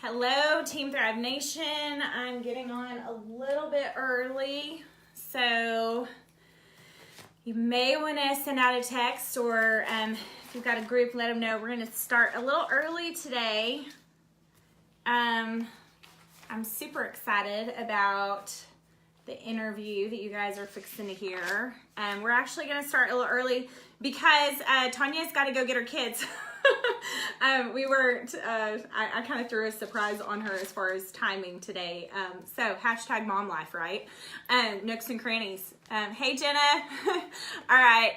Hello, Team Thrive Nation. I'm getting on a little bit early, so you may want to send out a text or if you've got a group, let them know. We're going to start a little early today. I'm super excited about the interview that you guys are fixing to hear. We're actually going to start a little early because Tanya's got to go get her kids. I kind of threw a surprise on her as far as timing today. So hashtag mom life, right? Nooks and crannies. Hey, Jenna. All right.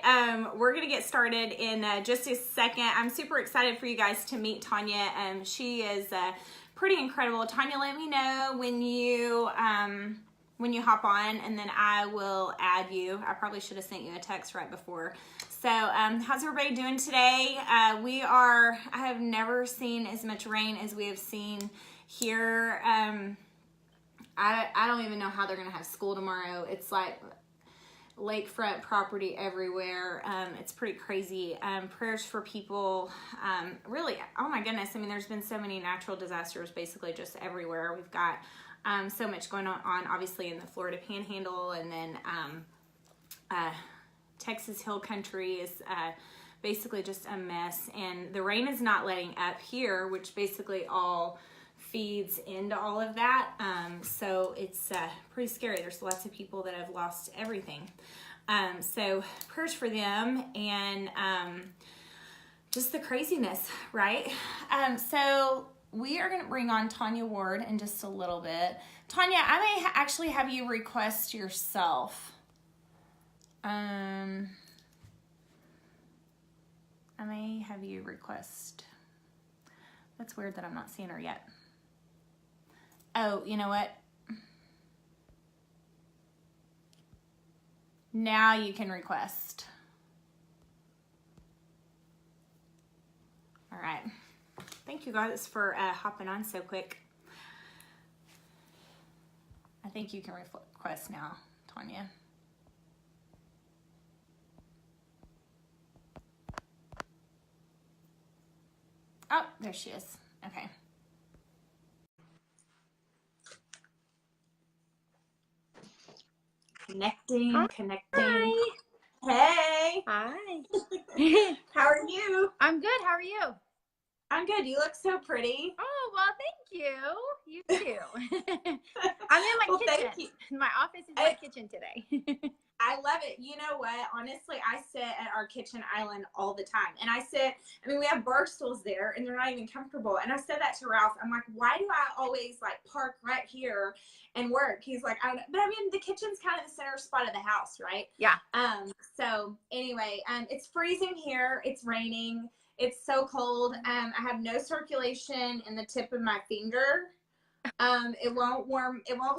We're going to get started in just a second. I'm super excited for you guys to meet Tanya. She is pretty incredible. Tanya, let me know when you hop on, and then I will add you. I probably should have sent you a text right before. So how's everybody doing today? I have never seen as much rain as we have seen here. I don't even know how they're gonna have school tomorrow. It's like lakefront property everywhere. It's pretty crazy. Prayers for people. Really, oh my goodness. I mean, there's been so many natural disasters basically just everywhere. We've got so much going on obviously in the Florida Panhandle, and then Texas Hill Country is basically just a mess, and the rain is not letting up here, which basically all feeds into all of that. So it's pretty scary. There's lots of people that have lost everything. So prayers for them and just the craziness, right? So we are going to bring on Tanya Ward in just a little bit. Tanya, I may actually have you request yourself. I may have you request. That's weird that I'm not seeing her yet. Oh, you know what? Now you can request. All right. Thank you guys for hopping on so quick. I think you can request now, Tanya. Oh, there she is. Okay. Connecting. Hi. Hey. Hi. How are you? I'm good. How are you? I'm good. You look so pretty. Oh, well, thank you. You too. I'm in my kitchen. Thank you. My office is my kitchen today. I love it. You know what? Honestly, I sit at our kitchen island all the time. And we have bar stools there and they're not even comfortable. And I said that to Ralph. I'm like, why do I always like park right here and work? He's like, I don't know. But I mean, the kitchen's kind of the center spot of the house, right? Yeah. So anyway, it's freezing here. It's raining. It's so cold. I have no circulation in the tip of my finger. It won't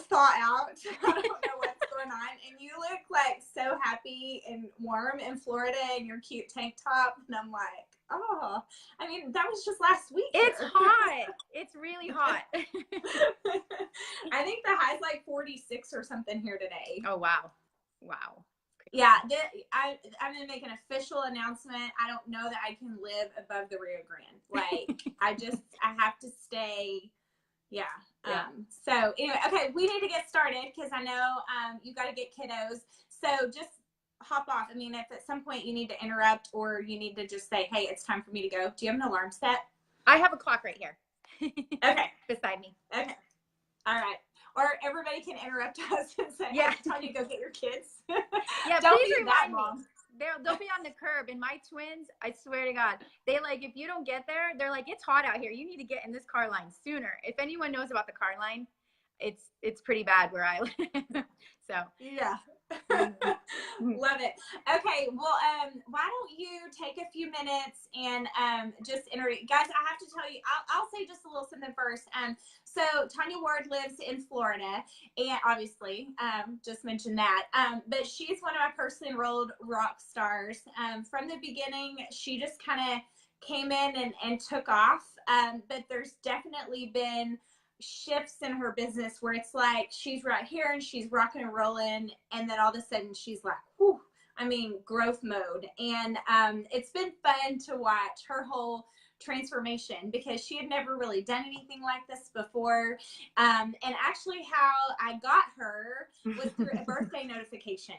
thaw out. I don't know what's going on. And you look like so happy and warm in Florida in your cute tank top. And I'm like, oh, I mean, that was just last week. It's hot. It's really hot. I think the high's like 46 or something here today. Oh, wow. Wow. Yeah, I'm going to make an official announcement. I don't know that I can live above the Rio Grande. Like, I have to stay. Yeah. So anyway, okay, we need to get started because I know you got to get kiddos. So just hop off. I mean, if at some point you need to interrupt or you need to just say, hey, it's time for me to go. Do you have an alarm set? I have a clock right here. Okay. Beside me. Okay. All right. Or everybody can interrupt us and say, yeah, Tanya, go get your kids. Yeah, Don't please be remind that me. mom. They'll be on the curb, and my twins, I swear to God, they like, if you don't get there, they're like, it's hot out here. You need to get in this car line sooner. If anyone knows about the car line, it's pretty bad where I live. So yeah. Love it. Okay, well, why don't you take a few minutes and just interview guys. I have to tell you, I'll say just a little something first. So Tanya Ward lives in Florida, and obviously just mentioned that, but she's one of my personally enrolled rock stars. From the beginning, she just kind of came in and took off, but there's definitely been shifts in her business where it's like she's right here and she's rocking and rolling, and then all of a sudden she's like, whew, I mean, growth mode. And it's been fun to watch her whole transformation because she had never really done anything like this before. And actually how I got her was through a birthday notification.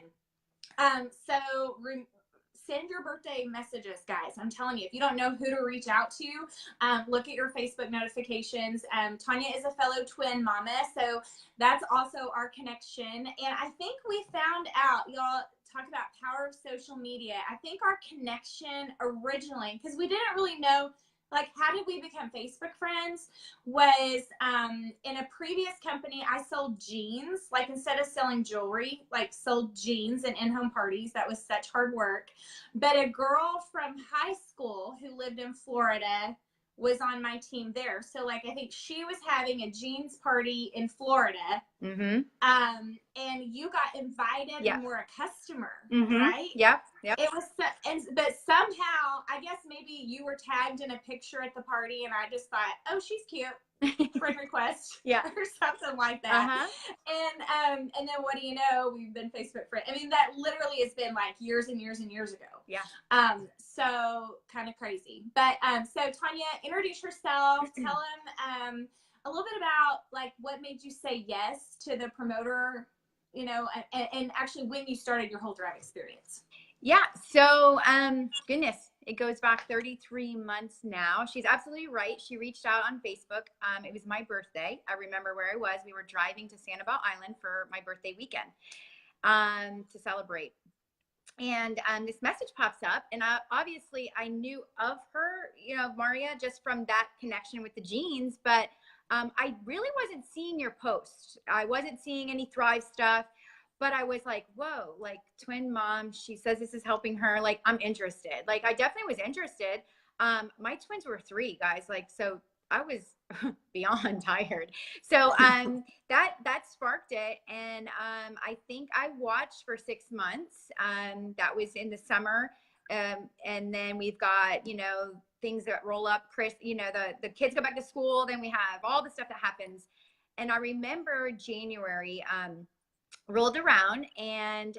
Send your birthday messages, guys. I'm telling you, if you don't know who to reach out to, look at your Facebook notifications. Tanya is a fellow twin mama, so that's also our connection. And I think we found out, y'all talk about power of social media. I think our connection originally, because we didn't really know, like, how did we become Facebook friends, was in a previous company, I sold jeans. Like, instead of selling jewelry, like, sold jeans and in-home parties. That was such hard work. But a girl from high school who lived in Florida was on my team there. So, like, I think she was having a jeans party in Florida. Mm-hmm. And you got invited and were a customer, mm-hmm. right? Yep. It was, but somehow, I guess maybe you were tagged in a picture at the party, and I just thought, oh, she's cute. Friend request, or something like that. And then what do you know? We've been Facebook friends. I mean, that literally has been like years and years and years ago. So kind of crazy. But so Tanya, introduce yourself. Tell them a little bit about like what made you say yes to the promoter, you know, and actually when you started your whole Thrive experience. Yeah. So, goodness, it goes back 33 months now. She's absolutely right. She reached out on Facebook. It was my birthday. I remember where I was. We were driving to Sanibel Island for my birthday weekend, to celebrate. And this message pops up, and obviously I knew of her, you know, Mauria, just from that connection with the jeans, but I really wasn't seeing your post. I wasn't seeing any Thrive stuff. But I was like, whoa, like twin mom, she says this is helping her. Like, I'm interested. Like, I definitely was interested. My twins were 3, guys. Like, so I was beyond tired. So that sparked it. And I think I watched for 6 months. That was in the summer. And then we've got, you know, things that roll up. Chris, you know, the kids go back to school. Then we have all the stuff that happens. And I remember January, rolled around, and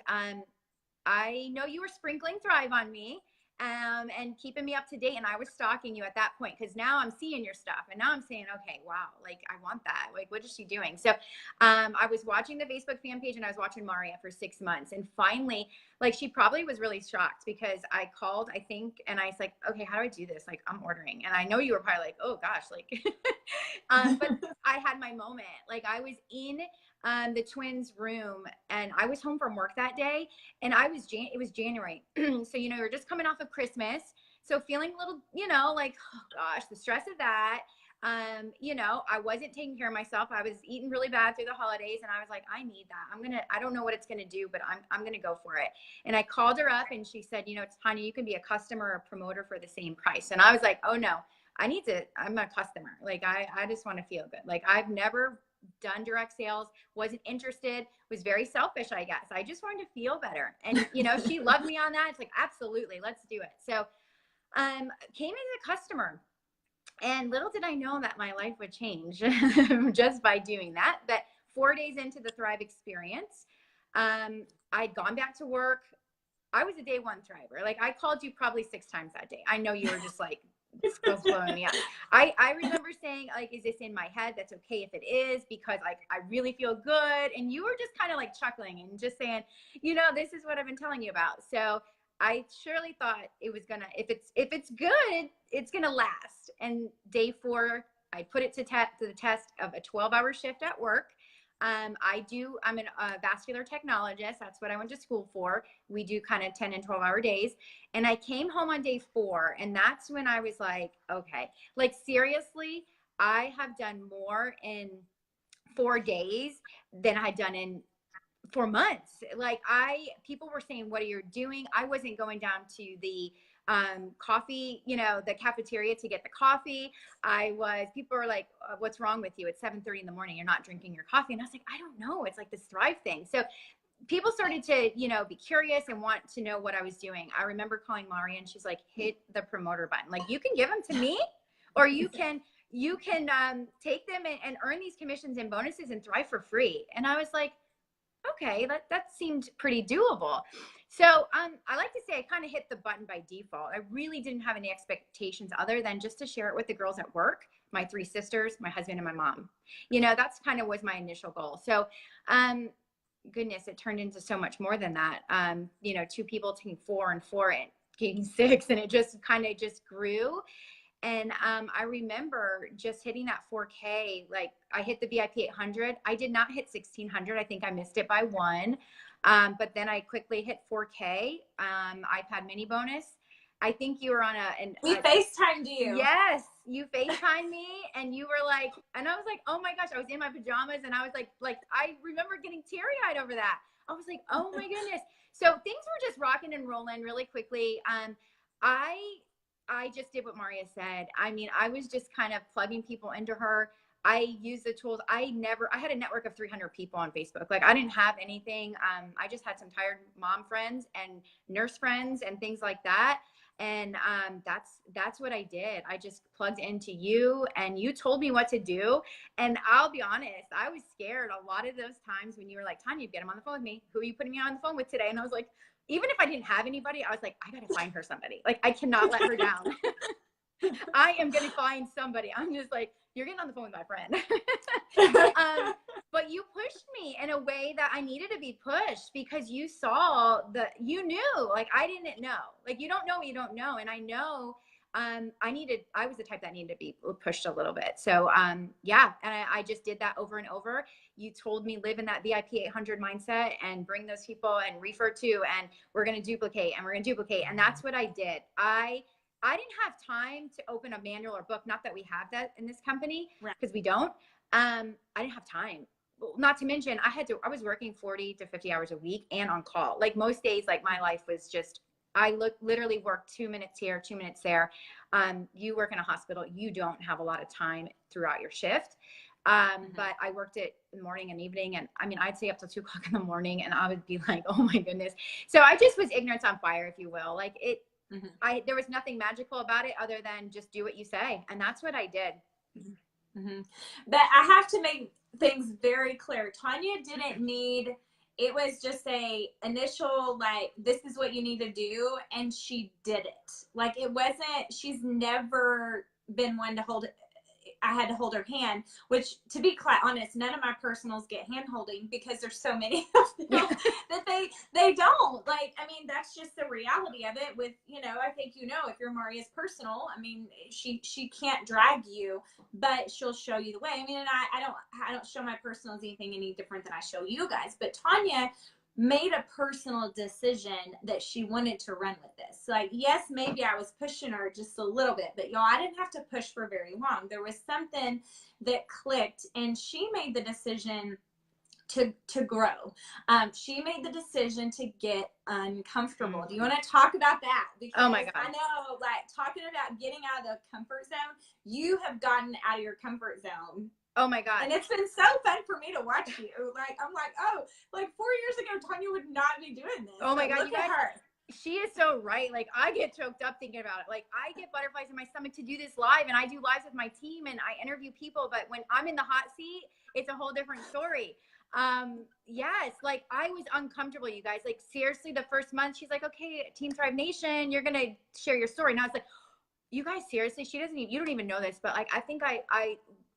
I know you were sprinkling Thrive on me and keeping me up to date, and I was stalking you at that point because now I'm seeing your stuff, and now I'm saying, okay, wow, like I want that. Like, what is she doing? So I was watching the Facebook fan page, and I was watching Mauria for 6 months, and finally, like, she probably was really shocked because I called, I think, and I was like, okay, how do I do this? Like, I'm ordering. And I know you were probably like, oh gosh, like but I had my moment. Like, I was in the twins' room, and I was home from work that day, and it was January. So, you know, you're just coming off of Christmas. So feeling a little, you know, like, oh gosh, the stress of that. You know, I wasn't taking care of myself. I was eating really bad through the holidays, and I was like, I need that. I don't know what it's going to do, but I'm going to go for it. And I called her up, and she said, you know, Tanya, you can be a customer or a promoter for the same price. And I was like, oh no, I'm a customer. Like, I just want to feel good. Like, I've never done direct sales, wasn't interested, was very selfish, I guess. I just wanted to feel better. And, you know, she loved me on that. It's like, absolutely, let's do it. So, came as a customer, and little did I know that my life would change just by doing that. But 4 days into the Thrive experience, I'd gone back to work. I was a day one Thriver. Like, I called you probably 6 times that day. I know you were just like, it's blowing me up. I remember saying, like, is this in my head? That's okay if it is, because like I really feel good. And you were just kind of like chuckling and just saying, you know, this is what I've been telling you about. So I surely thought it was gonna, if it's good, it's gonna last. And day 4, I put it to the test of a 12-hour shift at work. I'm a vascular technologist. That's what I went to school for. We do kind of 10 and 12-hour days. And I came home on day 4, and that's when I was like, okay, like seriously, I have done more in 4 days than I had done in 4 months. Like, people were saying, what are you doing? I wasn't going down to the coffee, you know, the cafeteria to get the coffee. People were like, what's wrong with you? It's 7:30 in the morning. You're not drinking your coffee. And I was like, I don't know. It's like this Thrive thing. So people started to, you know, be curious and want to know what I was doing. I remember calling Mauria, and she's like, hit the promoter button. Like, you can give them to me, or you can take them and earn these commissions and bonuses and Thrive for free. And I was like, Okay, that seemed pretty doable. So I like to say I kind of hit the button by default. I really didn't have any expectations other than just to share it with the girls at work, my three sisters, my husband, and my mom. You know, that's kind of was my initial goal. So goodness, it turned into so much more than that. You know, two people taking four and four and getting six, and it just kind of just grew. And I remember just hitting that 4K. Like I hit the VIP 800. I did not hit 1600. I think I missed it by one. But then I quickly hit 4K iPad mini bonus. I think you were on we FaceTimed you. Yes, you FaceTimed me, and you were like, and I was like, oh my gosh, I was in my pajamas, and I was like I remember getting teary-eyed over that. I was like, oh my goodness. So things were just rocking and rolling really quickly. I just did what Mauria said. I mean, I was just kind of plugging people into her. I used the tools. I had a network of 300 people on Facebook. Like I didn't have anything. I just had some tired mom friends and nurse friends and things like that. And that's what I did. I just plugged into you, and you told me what to do. And I'll be honest, I was scared a lot of those times when you were like, Tanya, get him on the phone with me. Who are you putting me on the phone with today? And I was like, even if I didn't have anybody, I was like, I got to find her somebody. Like, I cannot let her down. I am going to find somebody. I'm just like, you're getting on the phone with my friend. But you pushed me in a way that I needed to be pushed, because you saw you knew, like, I didn't know. Like, you don't know what you don't know. And I know I was the type that needed to be pushed a little bit. So, yeah. And I just did that over and over. You told me live in that VIP 800 mindset and bring those people and refer to, and we're going to duplicate and we're going to duplicate. And that's what I did. I didn't have time to open a manual or book. Not that we have that in this company, because we don't. I didn't have time. Not to mention I was working 40 to 50 hours a week and on call. Like most days, like my life was just, literally work 2 minutes here, 2 minutes there. You work in a hospital. You don't have a lot of time throughout your shift. But I worked it in the morning and evening. And I mean, I'd stay up till 2 o'clock in the morning, and I would be like, oh my goodness. So I just was ignorance on fire, if you will. Like there was nothing magical about it other than just do what you say. And that's what I did. But I have to make things very clear. Tanya didn't need, it was just a initial, like, this is what you need to do. And she did it. Like, it wasn't, she's never been one to hold it. I had to hold her hand, which, to be quite honest, none of my personals get hand holding, because there's so many of them that they don't. Like, I mean, that's just the reality of it. With, you know, I think, you know, if you're Mauria's personal, I mean, she can't drag you, but she'll show you the way. I mean, and I don't show my personals anything any different than I show you guys. But Tanya made a personal decision that she wanted to run with this. Like, yes, maybe I was pushing her just a little bit, but y'all, I didn't have to push for very long. There was something that clicked, and she made the decision to grow. She made the decision to get uncomfortable. Do you want to talk about that? Because oh my God. I know, like, talking about getting out of the comfort zone, you have gotten out of your comfort zone. Oh my God. And it's been so fun for me to watch you. Like, I'm like, oh, like 4 years ago, Tanya would not be doing this. Oh my God. Look at her. She is so right. Like, I get choked up thinking about it. Like, I get butterflies in my stomach to do this live, and I do lives with my team, and I interview people. But when I'm in the hot seat, it's a whole different story. Yes, like, I was uncomfortable, you guys. Like, seriously, the first month, she's like, okay, Team Thrive Nation, you're going to share your story. And I was like, you guys, seriously, you don't even know this, but like, I think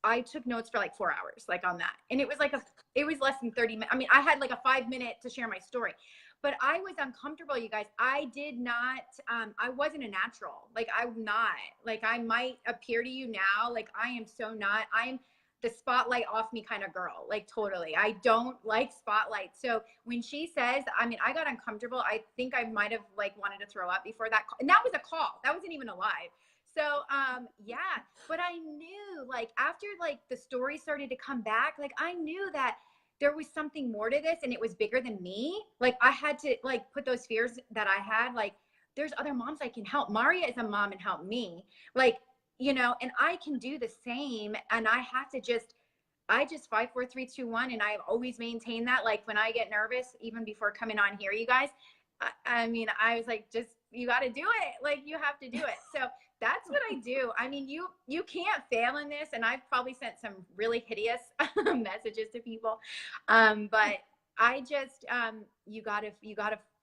I took notes for like 4 hours, like, on that. And it was like it was less than 30 minutes. I mean, I had like a 5-minute to share my story, but I was uncomfortable, you guys. I did not, I wasn't a natural. Like, I'm not. Like, I might appear to you now, like, I am so not. I'm the spotlight off me kind of girl, like, totally. I don't like spotlight. So when she says, I mean, I got uncomfortable. I think I might have like wanted to throw up before that call. And that was a call. That wasn't even a live. So, yeah, but I knew, like, after like the story started to come back, like, I knew that there was something more to this, and it was bigger than me. Like, I had to like put those fears that I had, like, there's other moms I can help. Mauria is a mom and help me, like, you know, and I can do the same. And I have to I just 5, 4, 3, 2, 1. And I've always maintained that. Like, when I get nervous, even before coming on here, you guys, I mean, I was like, just, you got to do it. Like, you have to do it. So that's what I do. I mean, you can't fail in this. And I've probably sent some really hideous messages to people. But I just, you gotta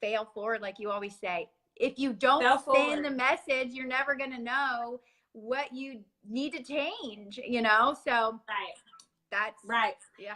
fail forward, like you always say. If you don't Fail send forward. the message, you're never gonna know what you need to change, you know? So Right. that's Right. yeah.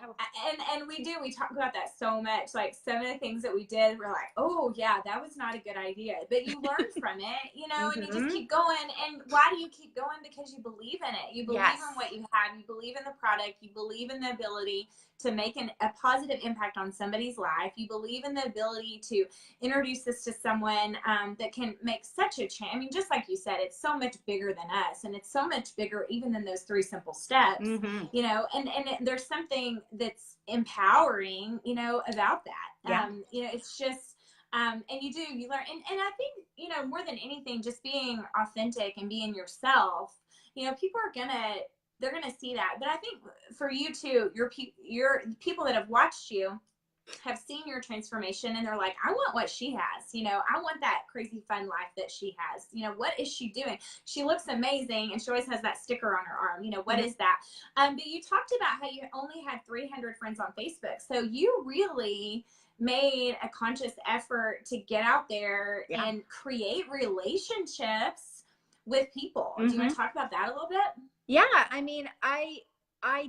And we talk about that so much. Like some of the things that we did, we're like, oh yeah, that was not a good idea. But you learn from it, you know, and you just keep going. And why do you keep going? Because you believe in it. You believe in what you have. You believe in the product. You believe in the ability to make a positive impact on somebody's life. You believe in the ability to introduce this to someone that can make such a change. I mean, just like you said, it's so much bigger than us, and it's so much bigger even than those 3 simple steps, you know, and there's something that's empowering, you know, about that. You know, it's just, and you learn, and I think, you know, more than anything, just being authentic and being yourself, you know, people are they're gonna see that. But I think for you too, your people that have watched you have seen your transformation, and they're like, I want what she has, you know, I want that crazy fun life that she has, you know, what is she doing? She looks amazing, and she always has that sticker on her arm, you know, what is that? But you talked about how you only had 300 friends on Facebook, so you really made a conscious effort to get out there and create relationships with people. Do you want to talk about that a little bit? Yeah, I mean, I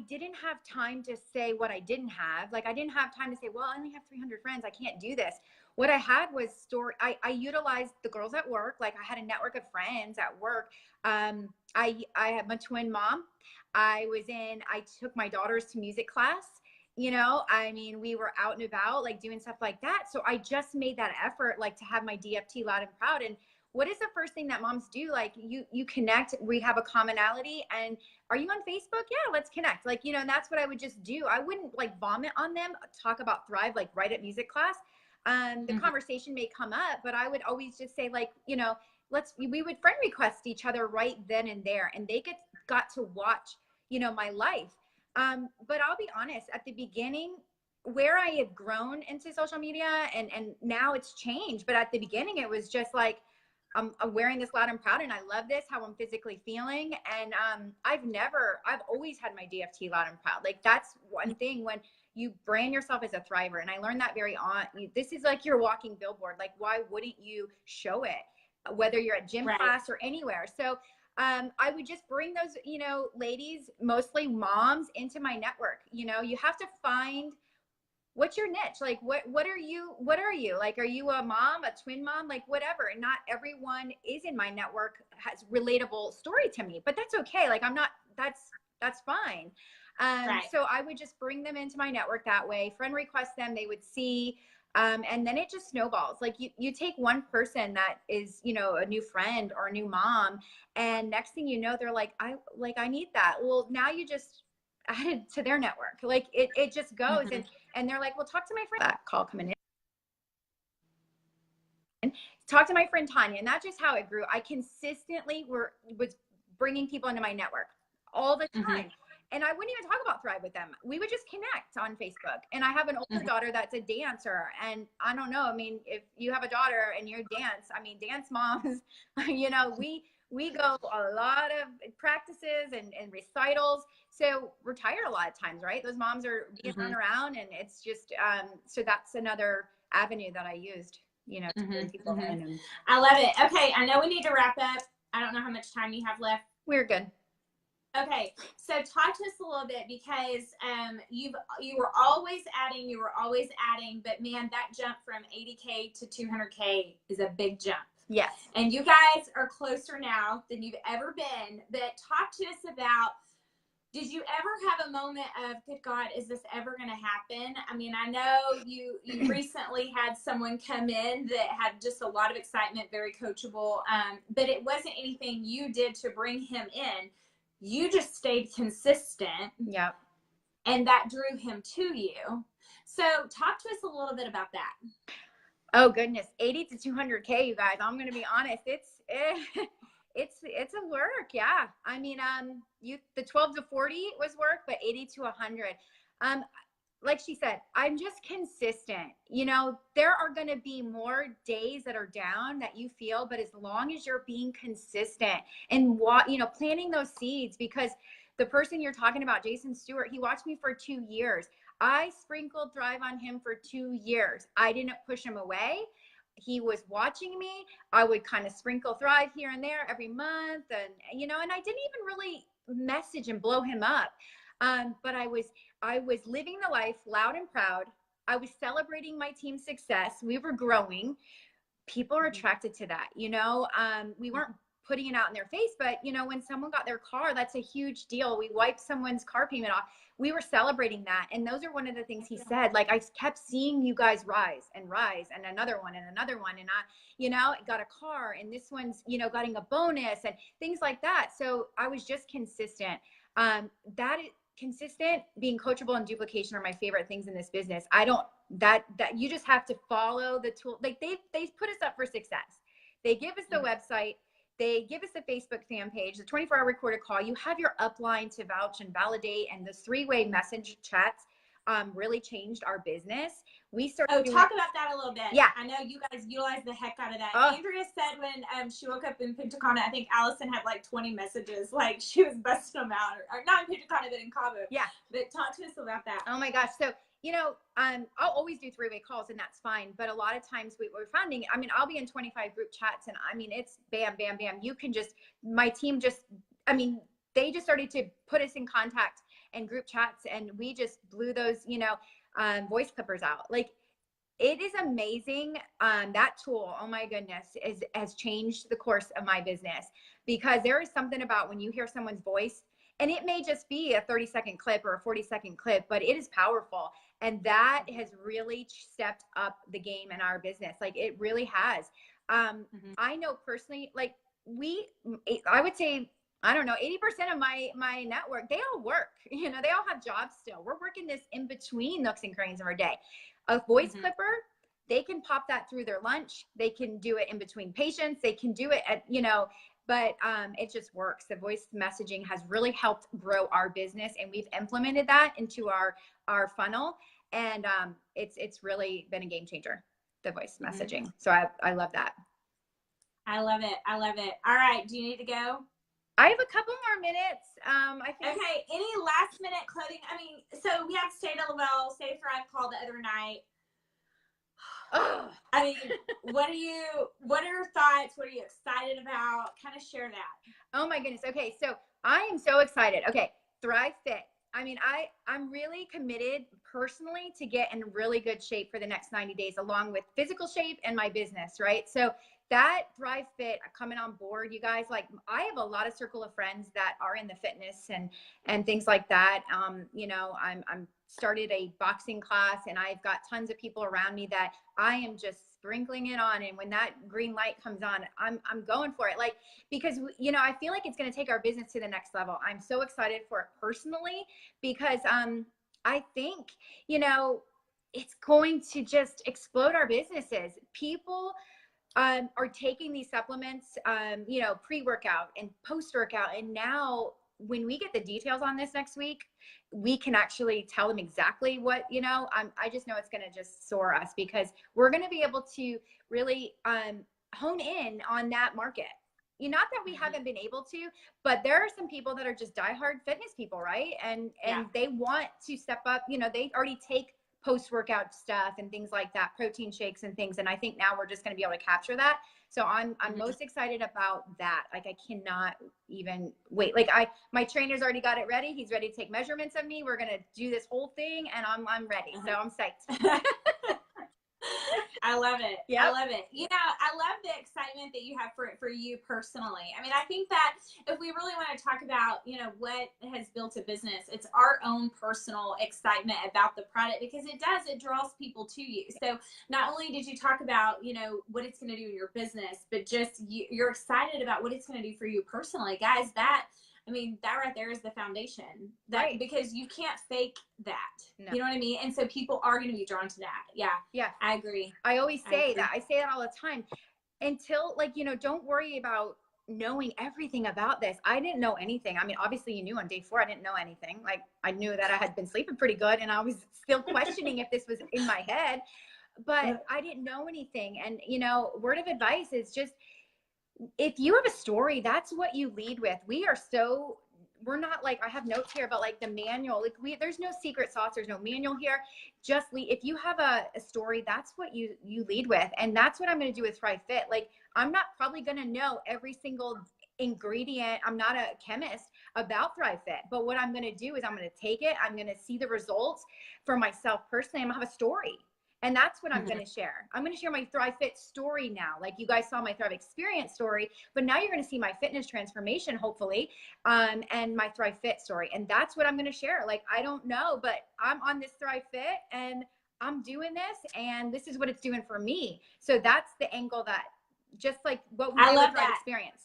didn't have time to say what I didn't have. Like, I didn't have time to say, well, I only have 300 friends, I can't do this. What I had was I utilized the girls at work. Like, I had a network of friends at work. I have my twin mom. I took my daughters to music class. You know, I mean, we were out and about, like doing stuff like that. So I just made that effort, like, to have my DFT loud and proud. And what is the first thing that moms do? Like, you connect, we have a commonality, and are you on Facebook? Yeah, let's connect. Like, you know, and that's what I would just do. I wouldn't like vomit on them, talk about Thrive, like right at music class. The conversation may come up, but I would always just say, like, you know, we would friend request each other right then and there, and they got to watch, you know, my life. But I'll be honest, at the beginning, where I had grown into social media, and now it's changed, but at the beginning it was just like, I'm wearing this loud and proud, and I love this, how I'm physically feeling. And I've always had my DFT loud and proud. Like, that's one thing when you brand yourself as a thriver. And I learned that this is like your walking billboard. Like, why wouldn't you show it, whether you're at gym class or anywhere? So I would just bring those, you know, ladies, mostly moms, into my network. You know, you have to find, what's your niche? Like, what are you? Like, are you a mom, a twin mom, like whatever? And not everyone is in my network has relatable story to me, but that's okay. Like, that's fine. So I would just bring them into my network that way, friend request them, they would see, and then it just snowballs. Like, you take one person that is, you know, a new friend or a new mom, and next thing you know, they're like, I need that. Well, now you just added to their network. Like, it just goes. And they're like, well, talk to my friend. That call coming in. Talk to my friend Tanya. And that's just how it grew. I consistently was bringing people into my network all the time. And I wouldn't even talk about Thrive with them. We would just connect on Facebook. And I have an older daughter that's a dancer. And I don't know, I mean, if you have a daughter and you dance, I mean, dance moms, you know, we go a lot of practices and recitals. So we're tired a lot of times, right? Those moms are being run around, and it's just, so that's another avenue that I used, you know, to bring people in. And I love it. Okay, I know we need to wrap up. I don't know how much time you have left. We're good. Okay, so talk to us a little bit, because you were always adding, but man, that jump from 80K to 200K is a big jump. Yes. And you guys are closer now than you've ever been. But talk to us about, did you ever have a moment of, good God, is this ever going to happen? I mean, I know you recently had someone come in that had just a lot of excitement, very coachable, but it wasn't anything you did to bring him in. You just stayed consistent. Yep. And that drew him to you. So talk to us a little bit about that. Oh goodness, 80 to 200K, you guys. I'm going to be honest. It's a work. Yeah. I mean, the 12 to 40 was work, but 80 to 100. Like she said, I'm just consistent. You know, there are going to be more days that are down that you feel, but as long as you're being consistent and planting those seeds, because the person you're talking about, Jason Stewart, he watched me for 2 years. I sprinkled Thrive on him for 2 years. I didn't push him away. He was watching me. I would kind of sprinkle Thrive here and there every month. And, and I didn't even really message and blow him up. But I was living the life loud and proud. I was celebrating my team's success. We were growing. People are attracted to that. We weren't putting it out in their face, but when someone got their car, that's a huge deal. We wiped someone's car payment off. We were celebrating that. And those are one of the things he said, like, I kept seeing you guys rise and another one and another one. And I, got a car, and this one's, getting a bonus and things like that. So I was just consistent. Consistent, being coachable, and duplication are my favorite things in this business. That you just have to follow the tool. Like they put us up for success. They give us the website. They give us a Facebook fan page, the 24-hour recorded call. You have your upline to vouch and validate, and the 3-way message chats really changed our business. We started. Talk about that a little bit. Yeah, I know you guys utilize the heck out of that. Oh. Andrea said when she woke up in Punta Cana, I think Allison had like 20 messages, like she was busting them out, or not in Punta Cana, but in Cabo. Yeah. But talk to us about that. Oh my gosh. So I'll always do 3-way calls, and that's fine. But a lot of times we're finding, I'll be in 25 group chats, and it's bam, bam, bam. You can my team they just started to put us in contact and group chats, and we just blew those, voice clippers out. Like, it is amazing. That tool, oh my goodness, has changed the course of my business, because there is something about when you hear someone's voice, and it may just be a 30-second clip or a 40-second clip, but it is powerful. And that has really stepped up the game in our business. Like, it really has. I know personally, like, I would say, I don't know, 80% of my network, they all work. They all have jobs still. We're working this in between nooks and crannies of our day. A voice clipper, they can pop that through their lunch. They can do it in between patients. They can do it at, but it just works. The voice messaging has really helped grow our business, and we've implemented that into our funnel. And it's really been a game changer, the voice messaging. So I love that. I love it. I love it. All right. Do you need to go? I have a couple more minutes. I think. Okay. Any last minute clothing? So we have Stay Lavelle, Stay Thrive call the other night. Oh. What are your thoughts? What are you excited about? Kind of share that. Oh my goodness. Okay. So I am so excited. Okay. Thrive Fit. I'm really committed personally to get in really good shape for the next 90 days, along with physical shape and my business. Right. So that Thrive Fit coming on board, you guys, like, I have a lot of circle of friends that are in the fitness and things like that. I'm started a boxing class, and I've got tons of people around me that I am just sprinkling it on. And when that green light comes on, I'm going for it. Like, because, I feel like it's going to take our business to the next level. I'm so excited for it personally, because I think, it's going to just explode our businesses. People are taking these supplements, pre-workout and post-workout. And now when we get the details on this next week, we can actually tell them exactly what, I just know it's going to just soar us, because we're going to be able to really hone in on that market. Not that we haven't been able to, but there are some people that are just diehard fitness people, right? And they want to step up, they already take post-workout stuff and things like that, protein shakes and things. And I think now we're just going to be able to capture that. So I'm most excited about that. Like, I cannot even wait. Like, my trainer's already got it ready. He's ready to take measurements of me. We're going to do this whole thing, and I'm ready. So I'm psyched. I love it. Yeah, I love it. I love the excitement that you have for you personally. I think that if we really want to talk about, what has built a business, it's our own personal excitement about the product, because it draws people to you. So not only did you talk about, what it's going to do in your business, but just you're excited about what it's going to do for you personally. Guys, that right there is the foundation. Right. Because you can't fake that. No. You know what I mean? And so people are going to be drawn to that. Yeah. Yeah. I agree. I always say that. I say that all the time. Until, don't worry about knowing everything about this. I didn't know anything. Obviously you knew on day 4, I didn't know anything. Like, I knew that I had been sleeping pretty good, and I was still questioning if this was in my head, but I didn't know anything. And, word of advice is just, if you have a story, that's what you lead with. We are so we're not like, I have notes here about like the manual, like there's no secret sauce. There's no manual here. Just lead. If you have a story, that's what you lead with. And that's what I'm going to do with Thrive Fit. Like, I'm not probably going to know every single ingredient. I'm not a chemist about Thrive Fit, but what I'm going to do is I'm going to take it. I'm going to see the results for myself personally. I'm going to have a story. And that's what I'm going to share. I'm going to share my Thrive Fit story now. Like you guys saw my Thrive Experience story, but now you're going to see my fitness transformation, hopefully, and my Thrive Fit story. And that's what I'm going to share. Like, I don't know, but I'm on this Thrive Fit and I'm doing this, and this is what it's doing for me. So that's the angle that, just like what we do with Thrive Experience.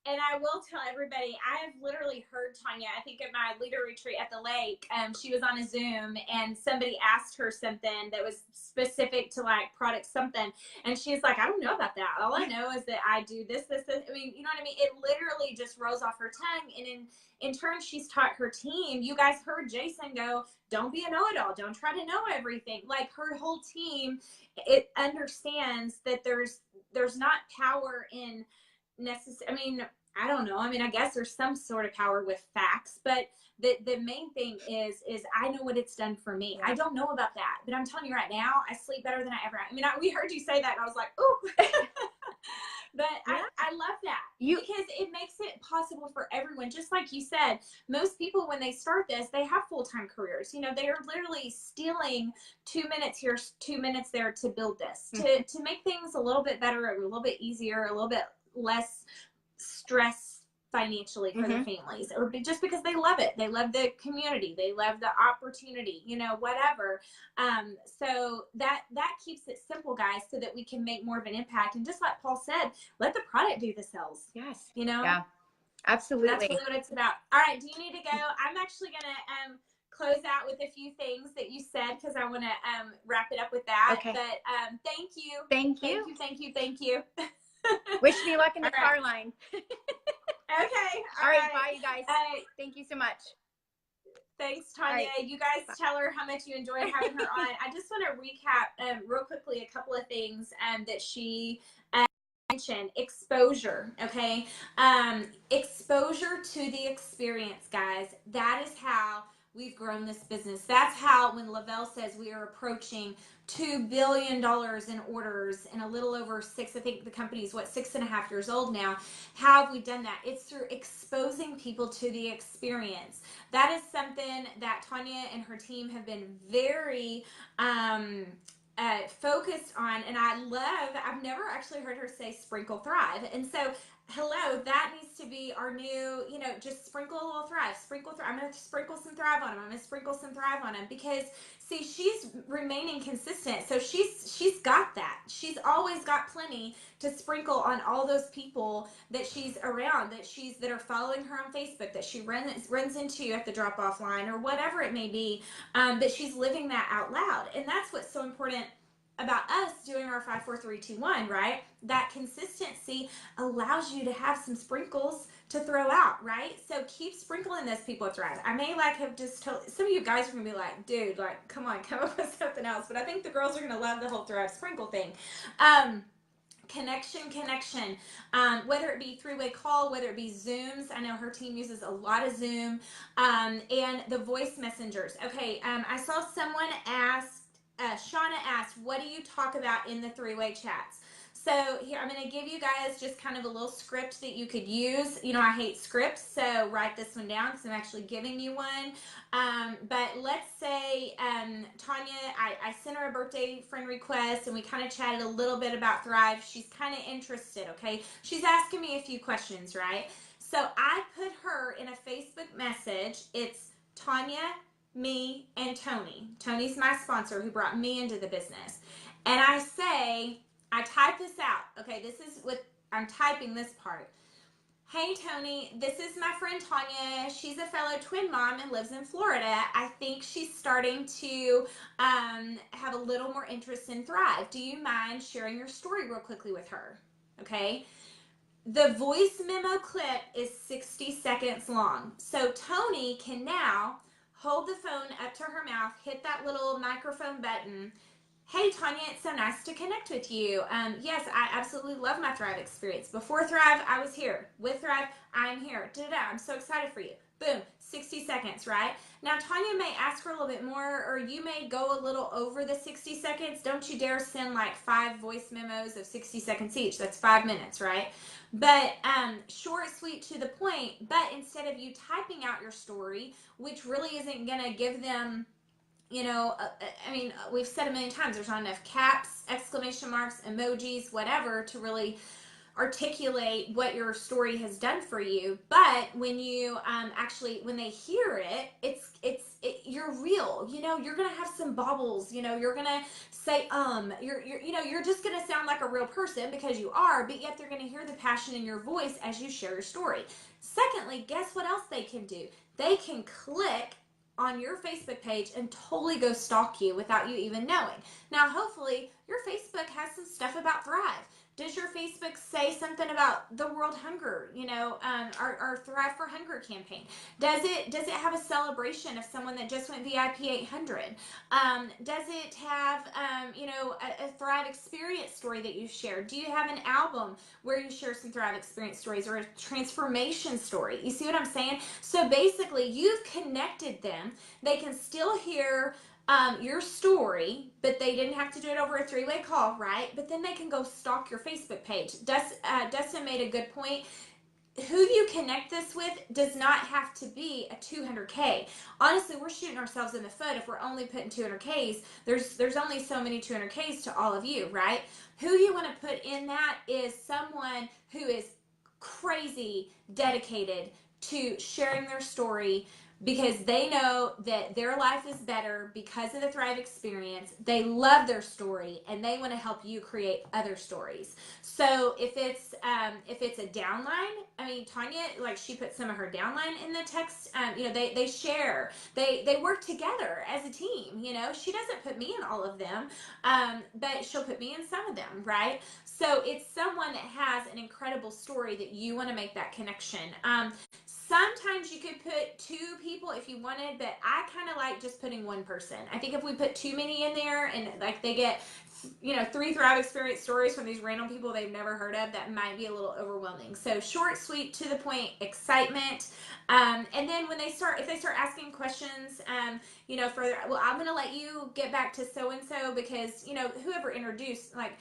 And I will tell everybody, I have literally heard Tanya, I think at my leader retreat at the lake, she was on a Zoom and somebody asked her something that was specific to like product something. And she's like, I don't know about that. All I know is that I do this. I mean, you know what I mean? It literally just rolls off her tongue. And in turn, she's taught her team. You guys heard Jason go, don't be a know-it-all. Don't try to know everything. Like her whole team, it understands that there's not power in I mean, I don't know. I mean, I guess there's some sort of power with facts, but the main thing is I know what it's done for me. I don't know about that, but I'm telling you right now, I sleep better than I ever. I mean, we heard you say that, and I was like, ooh. But I love that because it makes it possible for everyone. Just like you said, most people, when they start this, they have full-time careers. You know, they are literally stealing 2 minutes here, 2 minutes there to build this, to make things a little bit better, a little bit easier, a little bit less stress financially for their families, or just because they love it. They love the community. They love the opportunity, you know, whatever. So that keeps it simple, guys, so that we can make more of an impact. And just like Paul said, let the product do the sales. Yes. You know? Yeah, absolutely. That's really what it's about. All right. Do you need to go? I'm actually going to, close out with a few things that you said, because I want to wrap it up with that. Okay. But thank you. Thank you. Thank you. Wish me luck in the car line. Okay. All right. Bye, you guys. Thank you so much. Thanks, Tanya. Right. You guys tell her how much you enjoyed having her on. I just want to recap real quickly a couple of things that she mentioned. Exposure, okay? Exposure to the experience, guys. That is how we've grown this business. That's how, when Lavelle says we are approaching $2 billion in orders in a little over 6, I think the company's 6.5 years old now. How have we done that? It's through exposing people to the experience. That is something that Tanya and her team have been very focused on. And I've never actually heard her say sprinkle thrive. And so, hello, that needs to be our new, you know, just sprinkle a little thrive, I'm going to sprinkle some thrive on them. I'm going to sprinkle some thrive on them, because see, she's remaining consistent. So she's got that. She's always got plenty to sprinkle on all those people that she's around, that are following her on Facebook, that she runs into at the drop-off line, or whatever it may be, that she's living that out loud. And that's what's so important about us doing our 5, 4, 3, 2, 1, right? That consistency allows you to have some sprinkles to throw out, right? So keep sprinkling those people with thrive. I may have just told some of you guys are gonna be like, dude, like, come on, come up with something else. But I think the girls are gonna love the whole thrive sprinkle thing. Connection, whether it be three-way call, whether it be Zooms. I know her team uses a lot of Zoom, and the voice messengers. Okay, I saw someone ask, Shauna asked, what do you talk about in the three-way chats? So here, I'm going to give you guys just kind of a little script that you could use. You know, I hate scripts, so write this one down, because I'm actually giving you one. But let's say Tanya, I sent her a birthday friend request, and we kind of chatted a little bit about Thrive. She's kind of interested, okay? She's asking me a few questions, right? So I put her in a Facebook message. It's Tanya, me, and Tony. Tony's my sponsor who brought me into the business. And I say, I type this out. Okay, this is what I'm typing this part. Hey, Tony, this is my friend Tanya. She's a fellow twin mom and lives in Florida. I think she's starting to have a little more interest in Thrive. Do you mind sharing your story real quickly with her? Okay. The voice memo clip is 60 seconds long. So Tony can now hold the phone up to her mouth, hit that little microphone button. Hey, Tanya, it's so nice to connect with you. Yes, I absolutely love my Thrive experience. Before Thrive, I was here. With Thrive, I'm here. I'm so excited for you. Boom, 60 seconds, right? Now, Tanya may ask for a little bit more, or you may go a little over the 60 seconds. Don't you dare send like 5 voice memos of 60 seconds each. That's 5 minutes, right? But short, sweet, to the point. But instead of you typing out your story, which really isn't going to give them, you know, I mean, we've said a million times, there's not enough caps, exclamation marks, emojis, whatever, to really articulate what your story has done for you. But when you actually, when they hear it, you're real. You know, you're gonna have some bobbles. You know, you're gonna say you're just gonna sound like a real person because you are. But yet they're gonna hear the passion in your voice as you share your story. Secondly, guess what else they can do? They can click on your Facebook page and totally go stalk you without you even knowing. Now, hopefully, your Facebook has some stuff about Thrive. Does your Facebook say something about the World Hunger, you know, our Thrive for Hunger campaign? Does it have a celebration of someone that just went VIP 800? Does it have, you know, a Thrive experience story that you shared? Do you have an album where you share some Thrive experience stories or a transformation story? You see what I'm saying? So basically, you've connected them. They can still hear your story, but they didn't have to do it over a 3-way call, right? But then they can go stalk your Facebook page. Dustin made a good point. Who you connect this with does not have to be a 200K. Honestly, we're shooting ourselves in the foot if we're only putting 200Ks. There's only so many 200Ks to all of you, right? Who you want to put in that is someone who is crazy dedicated to sharing their story, because they know that their life is better because of the Thrive experience. They love their story and they want to help you create other stories. So if it's a downline, I mean, Tanya, like, she put some of her downline in the text. You know, they share, they work together as a team. You know, she doesn't put me in all of them, but she'll put me in some of them, right? So it's someone that has an incredible story that you want to make that connection. Sometimes you could put 2 people if you wanted, but I kind of like just putting 1 person. I think if we put too many in there and like they get, you know, 3 Thrive experience stories from these random people they've never heard of, that might be a little overwhelming. So short, sweet, to the point, excitement. And then when if they start asking questions, you know, further, well, I'm going to let you get back to so-and-so because, you know, whoever introduced, like,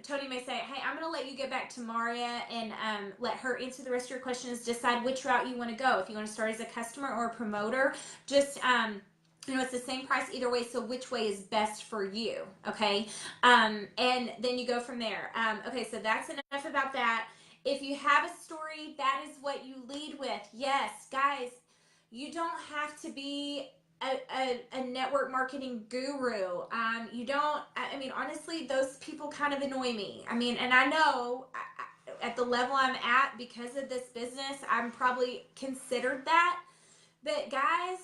Tony may say, hey, I'm going to let you get back to Mauria and let her answer the rest of your questions. Decide which route you want to go. If you want to start as a customer or a promoter, just, you know, it's the same price either way. So which way is best for you? Okay. And then you go from there. Okay. So that's enough about that. If you have a story, that is what you lead with. Yes, guys, you don't have to be a network marketing guru. You don't, I mean, honestly, those people kind of annoy me. I mean, and I know at the level I'm at because of this business, I'm probably considered that. But guys,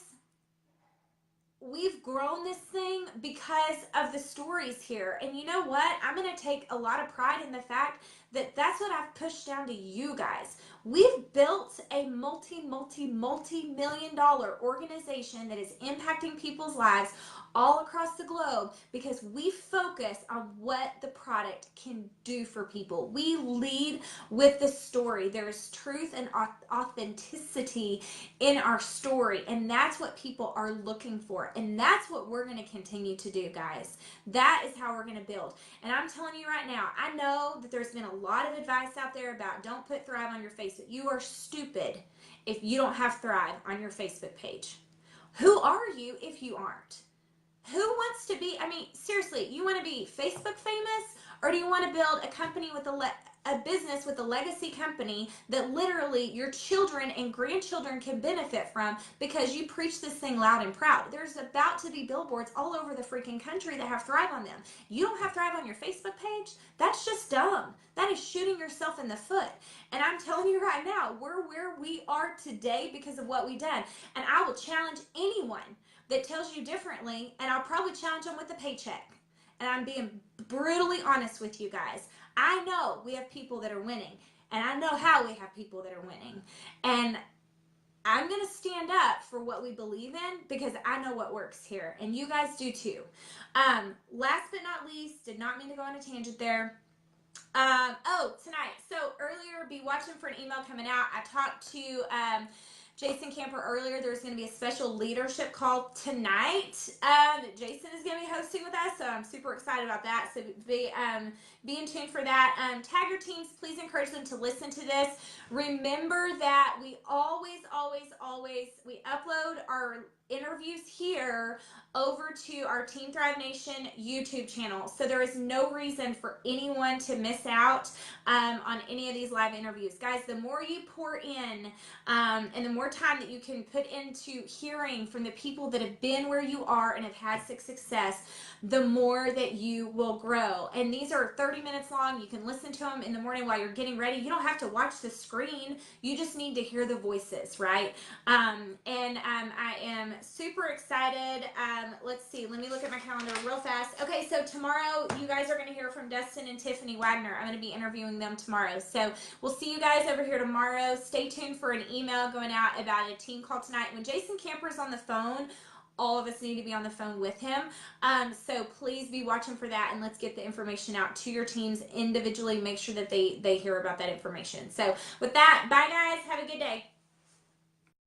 we've grown this thing because of the stories here. And you know what? I'm going to take a lot of pride in the fact that that's what I've pushed down to you guys. We've built a multi-million dollar organization that is impacting people's lives all across the globe because we focus on what the product can do for people. We lead with the story. There's truth and authenticity in our story, and that's what people are looking for, and that's what we're going to continue to do, guys. That is how we're going to build. And I'm telling you right now, I know that there's been a lot of advice out there about don't put Thrive on your Facebook. You are stupid if you don't have Thrive on your Facebook page. Who are you if you aren't? Who wants to be, I mean, seriously, you want to be Facebook famous, or do you want to build a company with a business with a legacy company that literally your children and grandchildren can benefit from because you preach this thing loud and proud? There's about to be billboards all over the freaking country that have Thrive on them. You don't have Thrive on your Facebook page? That's just dumb. That is shooting yourself in the foot. And I'm telling you right now, we're where we are today because of what we've done. And I will challenge anyone that tells you differently, and I'll probably challenge them with a paycheck. And I'm being brutally honest with you guys. I know we have people that are winning, and I know how we have people that are winning. And I'm going to stand up for what we believe in because I know what works here, and you guys do too. Last but not least, did not mean to go on a tangent there. Tonight. So earlier, be watching for an email coming out. I talked to Jason Camper earlier, there's going to be a special leadership call tonight. Jason is going to be hosting with us, so I'm super excited about that. So be in tune for that. Tag your teams. Please encourage them to listen to this. Remember that we always we upload our interviews here over to our Team Thrive Nation YouTube channel. So there is no reason for anyone to miss out on any of these live interviews. Guys, the more you pour in and the more time that you can put into hearing from the people that have been where you are and have had success, the more that you will grow. And these are 30 minutes long. You can listen to them in the morning while you're getting ready. You don't have to watch the screen. You just need to hear the voices, right? I am super excited. Let's see. Let me look at my calendar real fast. Okay, so tomorrow you guys are going to hear from Dustin and Tiffany Wagner. I'm going to be interviewing them tomorrow. So we'll see you guys over here tomorrow. Stay tuned for an email going out about a team call tonight. When Jason Camper's on the phone, all of us need to be on the phone with him. So please be watching for that, and let's get the information out to your teams individually. Make sure that they hear about that information. So with that, bye guys. Have a good day.